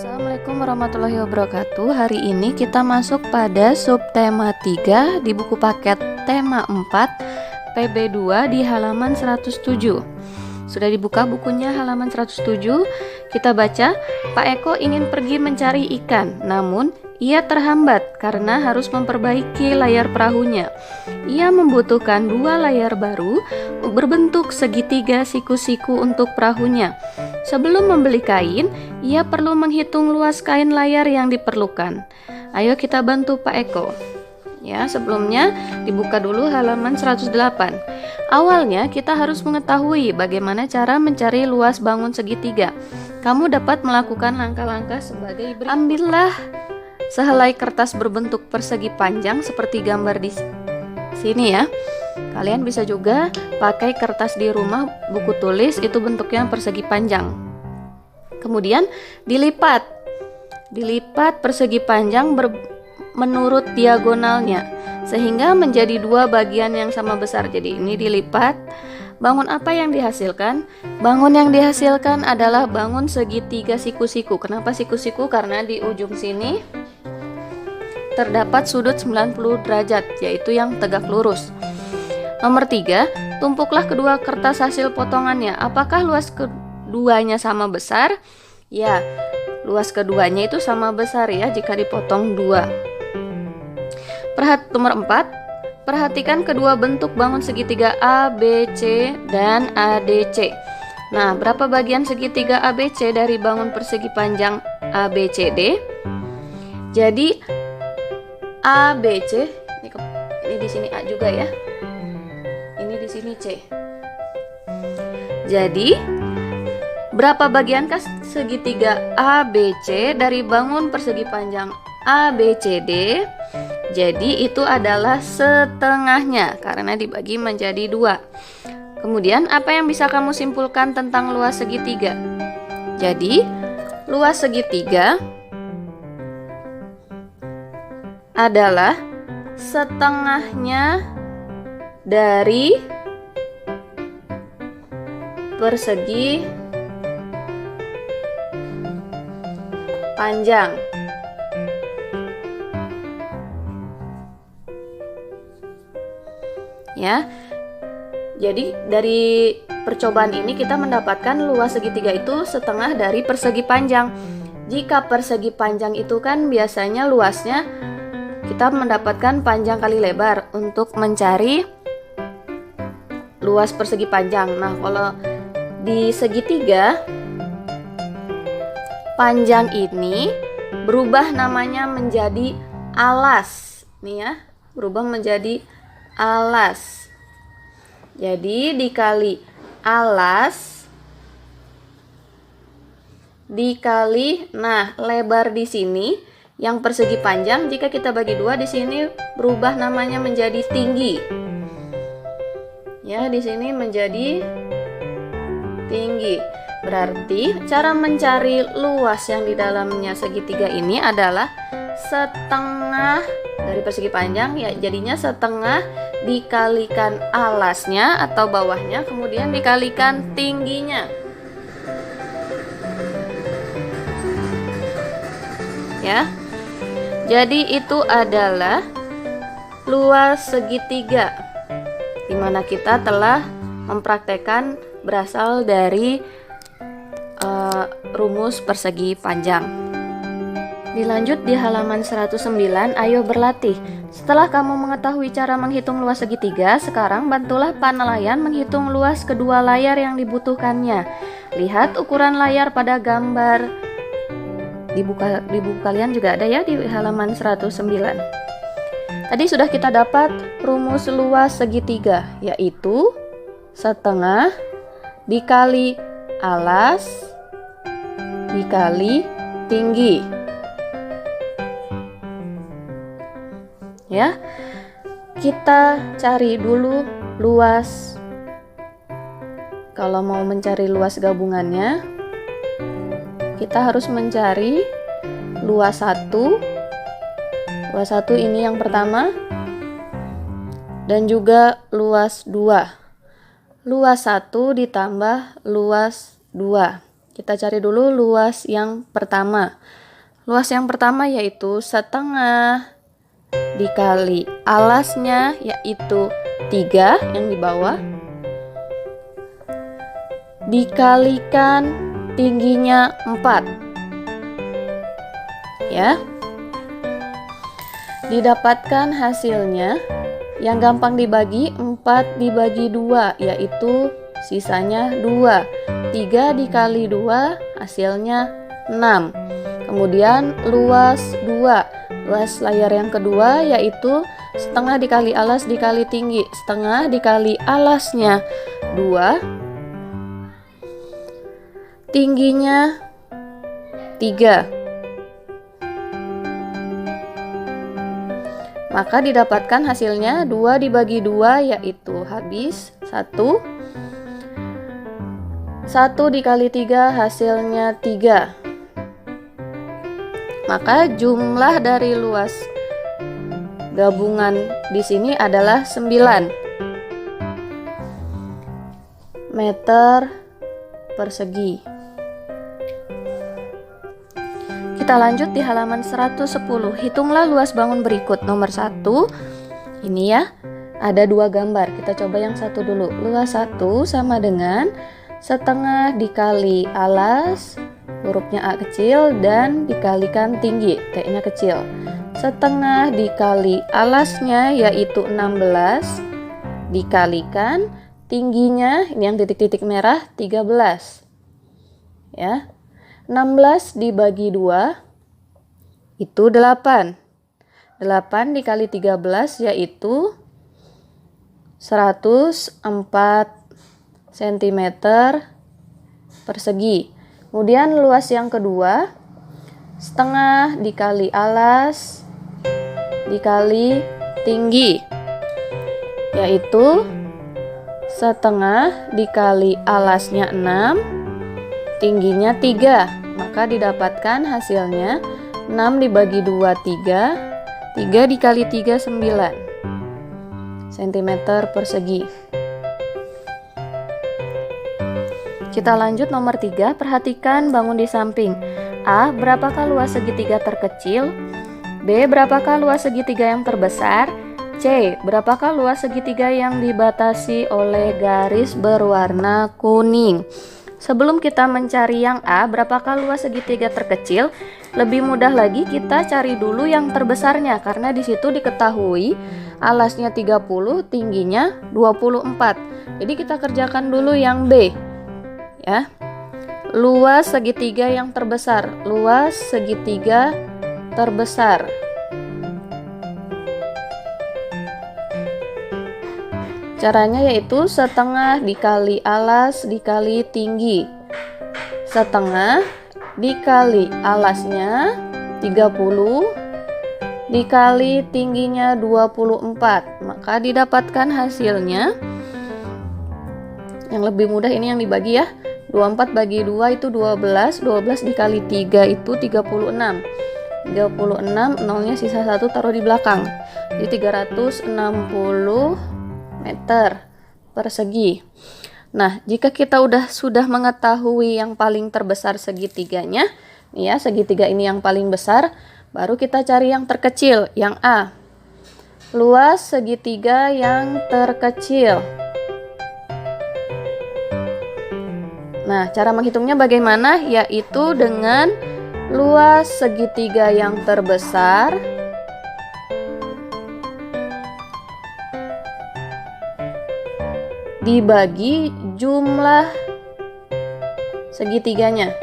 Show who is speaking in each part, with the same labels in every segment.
Speaker 1: Assalamualaikum warahmatullahi wabarakatuh. Hari ini kita masuk pada subtema 3 di buku paket tema 4 PB2 di halaman 107. Sudah dibuka bukunya halaman 107. Kita baca, Pak Eko ingin pergi mencari ikan, namun ia terhambat karena harus memperbaiki layar perahunya. Ia membutuhkan 2 layar baru berbentuk segitiga siku-siku untuk perahunya. Sebelum membeli kain, ia perlu menghitung luas kain layar yang diperlukan. Ayo kita bantu Pak Eko. Ya, sebelumnya dibuka dulu halaman 108. Awalnya kita harus mengetahui bagaimana cara mencari luas bangun segitiga. Kamu dapat melakukan langkah-langkah sebagai berikut. Ambillah sehelai kertas berbentuk persegi panjang seperti gambar di sini ya. Kalian bisa juga pakai kertas di rumah, buku tulis itu bentuknya persegi panjang. Kemudian dilipat persegi panjang menurut diagonalnya sehingga menjadi 2 bagian yang sama besar. Jadi ini dilipat. Bangun apa yang dihasilkan? Bangun yang dihasilkan adalah bangun segitiga siku-siku. Kenapa siku-siku? Karena di ujung sini terdapat sudut 90 derajat, yaitu yang tegak lurus. Nomor 3, tumpuklah kedua kertas hasil potongannya. Apakah luas keduanya sama besar? Ya, luas keduanya itu sama besar ya jika dipotong 2. Nomor 4, perhatikan kedua bentuk bangun segitiga ABC dan ADC. Nah, berapa bagian segitiga ABC dari bangun persegi panjang ABCD? Jadi ABC, ini di sini A juga ya. Ini di sini C. Jadi, berapa bagiankah segitiga ABC dari bangun persegi panjang ABCD? Jadi itu adalah setengahnya karena dibagi menjadi 2. Kemudian apa yang bisa kamu simpulkan tentang luas segitiga? Jadi, luas segitiga adalah setengahnya dari persegi panjang. Ya. Jadi dari percobaan ini kita mendapatkan luas segitiga itu setengah dari persegi panjang. Jika persegi panjang itu kan biasanya luasnya kita mendapatkan panjang kali lebar untuk mencari luas persegi panjang. Nah, kalau di segitiga panjang ini berubah namanya menjadi alas. Nih ya, berubah menjadi alas. Jadi dikali alas dikali, nah lebar di sini yang persegi panjang jika kita bagi 2 di sini berubah namanya menjadi tinggi. Ya, di sini menjadi tinggi. Berarti cara mencari luas yang di dalamnya segitiga ini adalah setengah dari persegi panjang, ya jadinya setengah dikalikan alasnya atau bawahnya, kemudian dikalikan tingginya. Ya. Jadi itu adalah luas segitiga, dimana kita telah mempraktekkan berasal dari rumus persegi panjang. Dilanjut di halaman 109, ayo berlatih. Setelah kamu mengetahui cara menghitung luas segitiga, sekarang bantulah Pak nelayan menghitung luas kedua layar yang dibutuhkannya. Lihat ukuran layar pada gambar. Di buku kalian juga ada ya di halaman 109. Tadi sudah kita dapat rumus luas segitiga, yaitu setengah dikali alas dikali tinggi. Ya, kita cari dulu luas. Kalau mau mencari luas gabungannya, kita harus mencari luas 1. Luas 1 ini yang pertama, dan juga luas 2. Luas 1 ditambah luas 2. Kita cari dulu luas yang pertama. Luas yang pertama yaitu setengah dikali alasnya yaitu 3 yang di bawah dikalikan tingginya 4. Ya. Didapatkan hasilnya yang gampang dibagi 4 dibagi 2 yaitu sisanya 2. 3 dikali 2 hasilnya 6. Kemudian luas 2. Luas layar yang kedua yaitu setengah dikali alas dikali tinggi. Setengah dikali alasnya 2. Tingginya 3. Maka didapatkan hasilnya 2 dibagi 2 yaitu habis 1. 1 dikali 3 hasilnya 3. Maka jumlah dari luas gabungan di sini adalah 9 meter persegi. Kita lanjut di halaman 110. Hitunglah luas bangun berikut. Nomor 1. Ini ya. Ada 2 gambar. Kita coba yang satu dulu. Luas 1 sama dengan setengah dikali alas, hurufnya A kecil, dan dikalikan tinggi, T-nya kecil. Setengah dikali alasnya yaitu 16 dikalikan tingginya, ini yang titik-titik merah, 13. Ya. 16 dibagi 2 itu 8. 8 dikali 13 yaitu 104 cm persegi. Kemudian luas yang kedua, setengah dikali alas dikali tinggi yaitu setengah dikali alasnya 6, tingginya 3. Maka didapatkan hasilnya 6 dibagi 2 3. 3 dikali 3 9 cm persegi. Kita lanjut nomor 3. Perhatikan bangun di samping. A. Berapakah luas segitiga terkecil? B. Berapakah luas segitiga yang terbesar? C. Berapakah luas segitiga yang dibatasi oleh garis berwarna kuning? Sebelum kita mencari yang A, berapakah luas segitiga terkecil? Lebih mudah lagi kita cari dulu yang terbesarnya karena di situ diketahui alasnya 30, tingginya 24. Jadi kita kerjakan dulu yang B. Ya. Luas segitiga yang terbesar. Luas segitiga terbesar. Caranya yaitu setengah dikali alas dikali tinggi. Setengah dikali alasnya 30 dikali tingginya 24. Maka didapatkan hasilnya yang lebih mudah ini yang dibagi ya. 24 bagi 2 itu 12. 12 dikali 3 itu 36. 36 nolnya sisa 1 taruh di belakang. Jadi 360 meter persegi. Nah, jika kita sudah mengetahui yang paling terbesar segitiganya, nih ya, segitiga ini yang paling besar, baru kita cari yang terkecil, yang A. Luas segitiga yang terkecil. Nah, cara menghitungnya bagaimana? Yaitu dengan luas segitiga yang terbesar dibagi jumlah segitiganya.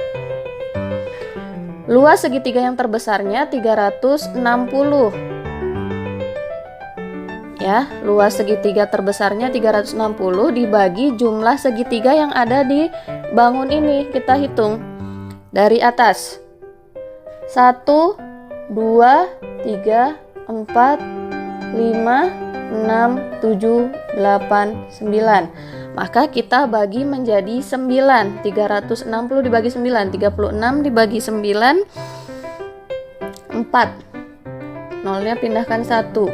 Speaker 1: Luas segitiga yang terbesarnya 360. Ya, luas segitiga terbesarnya 360 dibagi jumlah segitiga yang ada di bangun ini. Kita hitung dari atas. 1 2 3 4 5 6, 7, 8, 9. Maka kita bagi menjadi 9. 360 dibagi 9, 36 dibagi 9, 4. Nolnya pindahkan 1.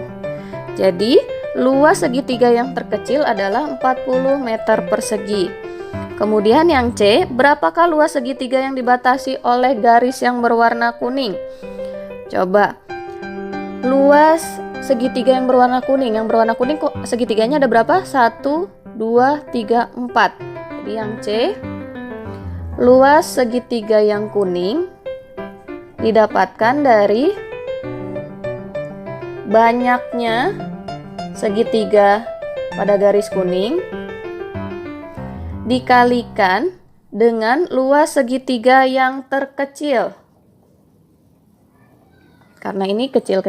Speaker 1: Jadi luas segitiga yang terkecil adalah 40 meter persegi. Kemudian yang C, berapakah luas segitiga yang dibatasi oleh garis yang berwarna kuning? Coba, luas segitiga yang berwarna kuning. Yang berwarna kuning kok segitiganya ada berapa? 1, 2, 3, 4. Jadi yang C, luas segitiga yang kuning didapatkan dari banyaknya segitiga pada garis kuning dikalikan dengan luas segitiga yang terkecil. Karena ini kecil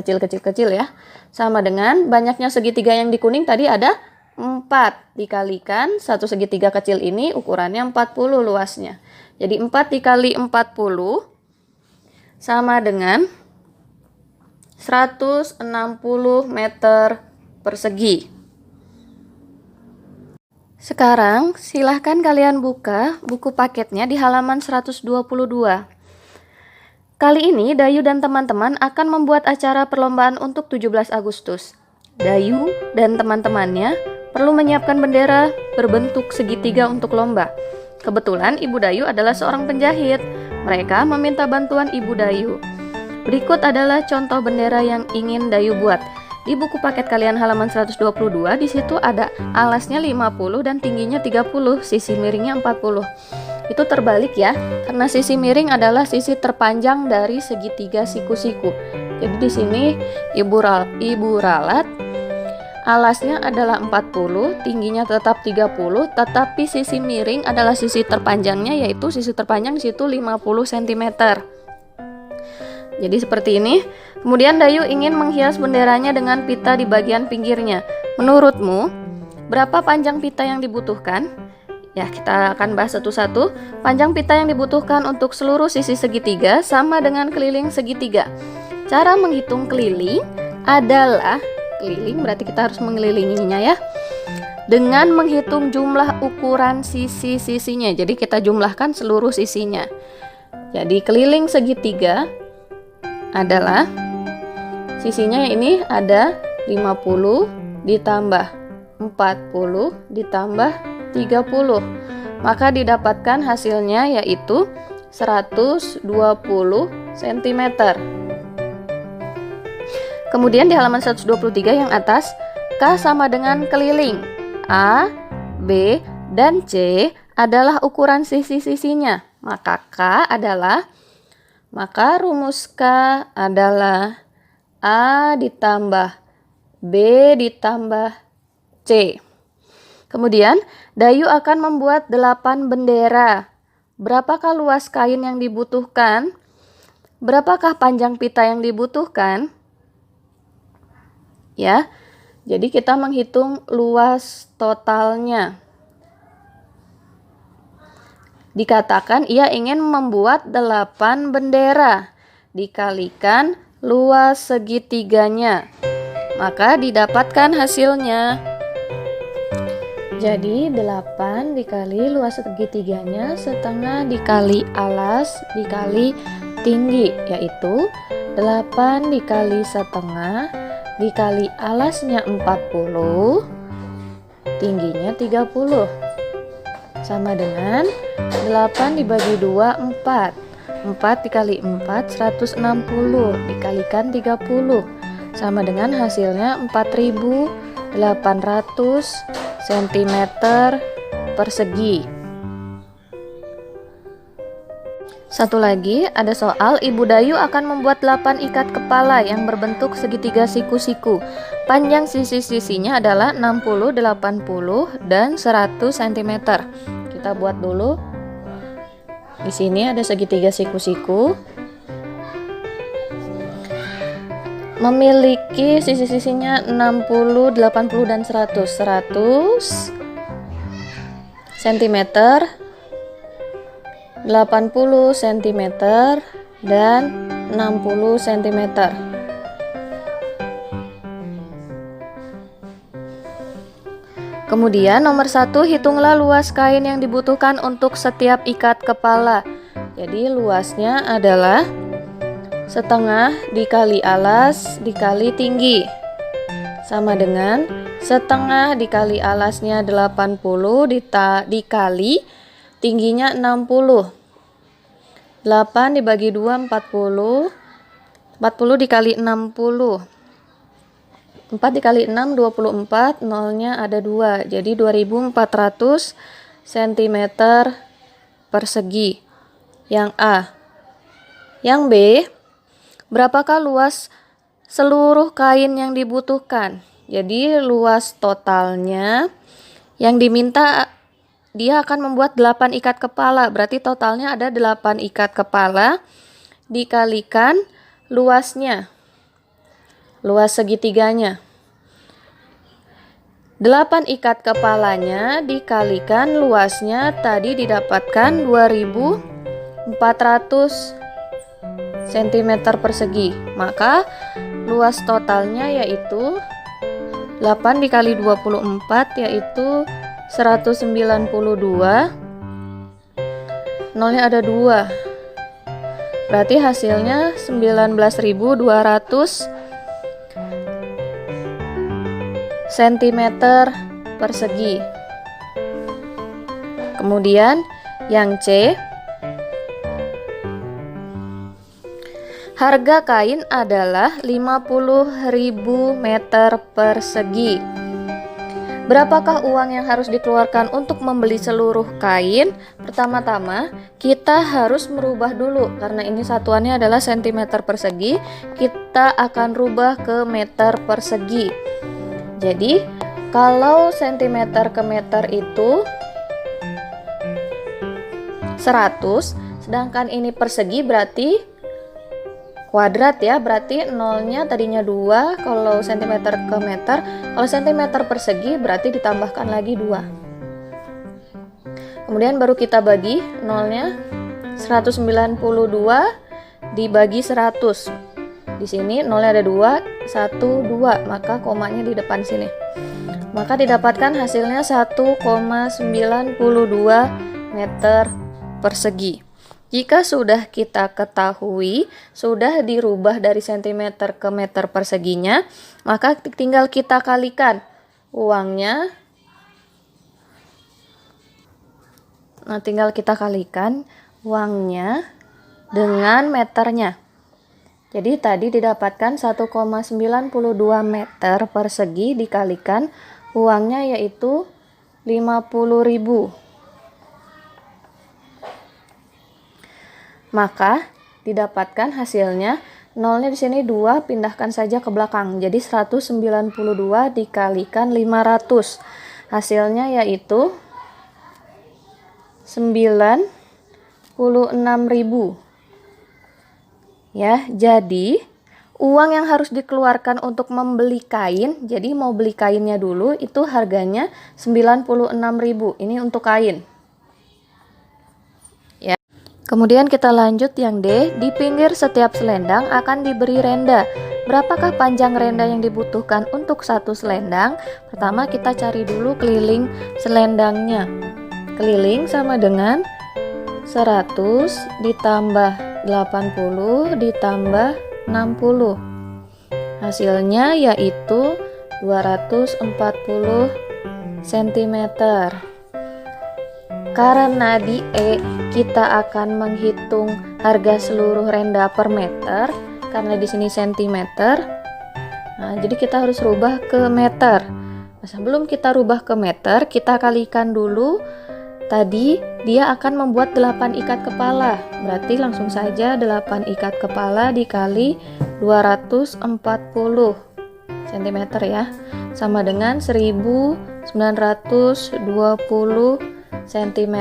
Speaker 1: ya. Sama dengan banyaknya segitiga yang di kuning tadi ada 4 dikalikan satu segitiga kecil ini ukurannya 40 luasnya. Jadi 4 dikali 40 sama dengan 160 meter persegi. Sekarang silahkan kalian buka buku paketnya di halaman 122. Kali ini Dayu dan teman-teman akan membuat acara perlombaan untuk 17 Agustus. Dayu dan teman-temannya perlu menyiapkan bendera berbentuk segitiga untuk lomba. Kebetulan Ibu Dayu adalah seorang penjahit. Mereka meminta bantuan Ibu Dayu. Berikut adalah contoh bendera yang ingin Dayu buat. Di buku paket kalian halaman 122, di situ ada alasnya 50 dan tingginya 30, sisi miringnya 40. Itu terbalik ya, karena sisi miring adalah sisi terpanjang dari segitiga siku-siku. Jadi di sini Ibu ralat alasnya adalah 40, tingginya tetap 30, tetapi sisi miring adalah sisi terpanjangnya, yaitu sisi terpanjang di situ 50 cm. Jadi seperti ini. Kemudian Dayu ingin menghias benderanya dengan pita di bagian pinggirnya. Menurutmu, berapa panjang pita yang dibutuhkan? Ya, kita akan bahas satu-satu. Panjang pita yang dibutuhkan untuk seluruh sisi segitiga sama dengan keliling segitiga. Cara menghitung keliling adalah, keliling berarti kita harus mengelilinginya ya, dengan menghitung jumlah ukuran sisi-sisinya. Jadi kita jumlahkan seluruh sisinya. Jadi keliling segitiga adalah sisinya ini ada 50 ditambah 40 ditambah 30. Maka didapatkan hasilnya yaitu 120 cm. Kemudian di halaman 123 yang atas, K sama dengan keliling. A, B, dan C adalah ukuran sisi-sisinya. Maka rumus K adalah A ditambah B ditambah C. Kemudian Dayu akan membuat 8 bendera. Berapakah luas kain yang dibutuhkan? Berapakah panjang pita yang dibutuhkan? Ya, jadi kita menghitung luas totalnya. Dikatakan ia ingin membuat 8 bendera dikalikan luas segitiganya. Maka didapatkan hasilnya. Jadi 8 dikali luas segitiganya setengah dikali alas dikali tinggi, yaitu 8 dikali setengah dikali alasnya 40, tingginya 30. Sama dengan 8 dibagi 2, 4. 4 dikali 4, 160. Dikalikan 30. Sama dengan hasilnya 4.800 cm persegi. Satu lagi, ada soal Ibu Dayu akan membuat 8 ikat kepala yang berbentuk segitiga siku-siku. Panjang sisi-sisinya adalah 60, 80, dan 100 cm. Kita buat dulu. Di sini ada segitiga siku-siku. Memiliki sisi-sisinya 60, 80, dan 100. 100 cm, 80 cm, dan 60 cm. Kemudian nomor 1, hitunglah luas kain yang dibutuhkan untuk setiap ikat kepala. Jadi luasnya adalah setengah dikali alas dikali tinggi, sama dengan setengah dikali alasnya 80 dikali tingginya 60. 8 dibagi 2 40. 40 dikali 60. 4 dikali 6 24, nolnya ada 2. Jadi 2400 cm persegi. Yang A. Yang B, berapakah luas seluruh kain yang dibutuhkan? Jadi luas totalnya yang diminta, dia akan membuat 8 ikat kepala. Berarti totalnya ada 8 ikat kepala dikalikan luasnya. Luas segitiganya. 8 ikat kepalanya dikalikan luasnya tadi didapatkan 2400 cm persegi. Maka luas totalnya yaitu 8 dikali 24 yaitu 192. Nolnya ada 2. Berarti hasilnya 19.200 cm persegi. Kemudian yang C, harga kain adalah 50.000 meter persegi. Berapakah uang yang harus dikeluarkan untuk membeli seluruh kain? Pertama-tama kita harus merubah dulu, karena ini satuannya adalah cm persegi, kita akan rubah ke meter persegi. Jadi kalau cm ke meter itu 100, sedangkan ini persegi berarti kuadrat ya, berarti nolnya tadinya 2 kalau cm ke meter. Kalau cm persegi berarti ditambahkan lagi 2. Kemudian baru kita bagi nolnya, 192 dibagi 100. Di sini nolnya ada 2, 1, 2, maka komanya di depan sini. Maka didapatkan hasilnya 1,92 meter persegi. Jika sudah kita ketahui, sudah dirubah dari cm ke meter perseginya, maka tinggal kita kalikan uangnya. Nah, tinggal kita kalikan uangnya dengan meternya. Jadi tadi didapatkan 1,92 meter persegi dikalikan uangnya yaitu 50.000. Maka didapatkan hasilnya, nolnya di sini 2, pindahkan saja ke belakang. Jadi 192 dikalikan 500. Hasilnya yaitu 96.000. Ya, jadi uang yang harus dikeluarkan untuk membeli kain, jadi mau beli kainnya dulu itu harganya 96.000. Ini untuk kain. Kemudian kita lanjut yang D, di pinggir setiap selendang akan diberi renda. Berapakah panjang renda yang dibutuhkan untuk satu selendang? Pertama kita cari dulu keliling selendangnya. Keliling sama dengan 100 ditambah 80 ditambah 60. Hasilnya yaitu 240 cm. Karena di E kita akan menghitung harga seluruh renda per meter, karena di sini centimeter. Nah, jadi kita harus rubah ke meter. Nah, sebelum kita rubah ke meter, kita kalikan dulu. Tadi dia akan membuat 8 ikat kepala. Berarti langsung saja 8 ikat kepala dikali 240 cm ya. Sama dengan 1920 cm.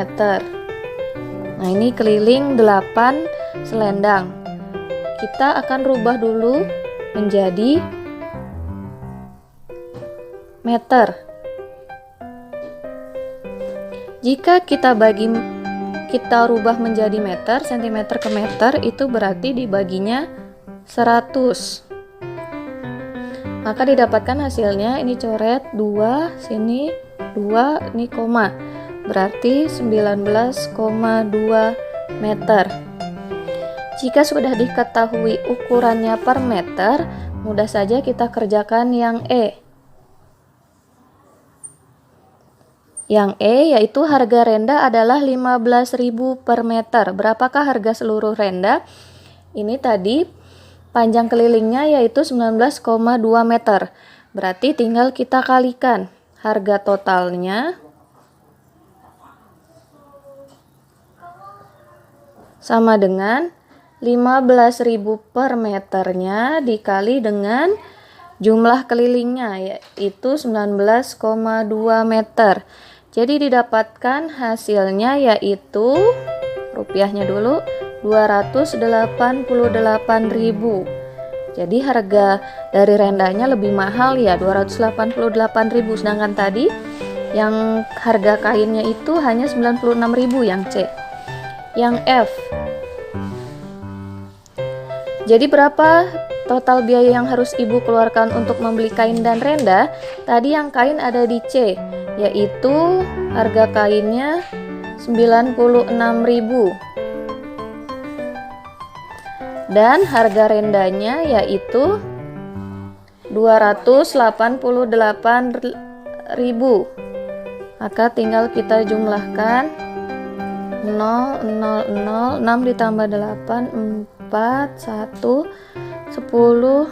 Speaker 1: Nah, ini keliling 8 selendang. Kita akan rubah dulu menjadi meter. Jika kita rubah menjadi meter, cm ke meter, itu berarti dibaginya 100. Maka didapatkan hasilnya, ini coret 2, sini 2, ini koma. Berarti 19,2 meter. Jika sudah diketahui ukurannya per meter, mudah saja kita kerjakan yang E. Yang E yaitu harga renda adalah 15.000 per meter. Berapakah harga seluruh renda? Ini tadi panjang kelilingnya yaitu 19,2 meter. Berarti tinggal kita kalikan harga totalnya sama dengan 15.000 per meternya dikali dengan jumlah kelilingnya yaitu 19,2 meter. Jadi didapatkan hasilnya yaitu rupiahnya dulu 288.000. Jadi harga dari rendanya lebih mahal ya, 288.000, sedangkan tadi yang harga kainnya itu hanya 96.000 yang C. Yang F. Jadi berapa total biaya yang harus Ibu keluarkan untuk membeli kain dan renda? Tadi yang kain ada di C, yaitu harga kainnya 96.000 dan harga rendanya yaitu 288.000. Maka tinggal kita jumlahkan 0, 0, 0, 6 ditambah 8, 4, 1, 10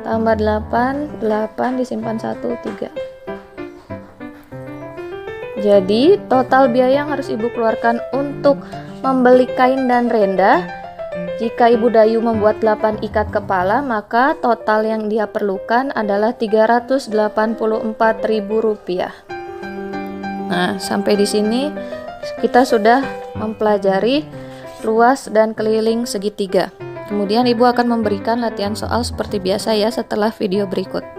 Speaker 1: tambah 8, 8 disimpan 1, 3. Jadi total biaya yang harus Ibu keluarkan untuk membeli kain dan renda, jika Ibu Dayu membuat 8 ikat kepala, maka total yang dia perlukan adalah Rp384.000. Nah, sampai di sini kita sudah mempelajari luas dan keliling segitiga. Kemudian Ibu akan memberikan latihan soal seperti biasa ya setelah video berikut.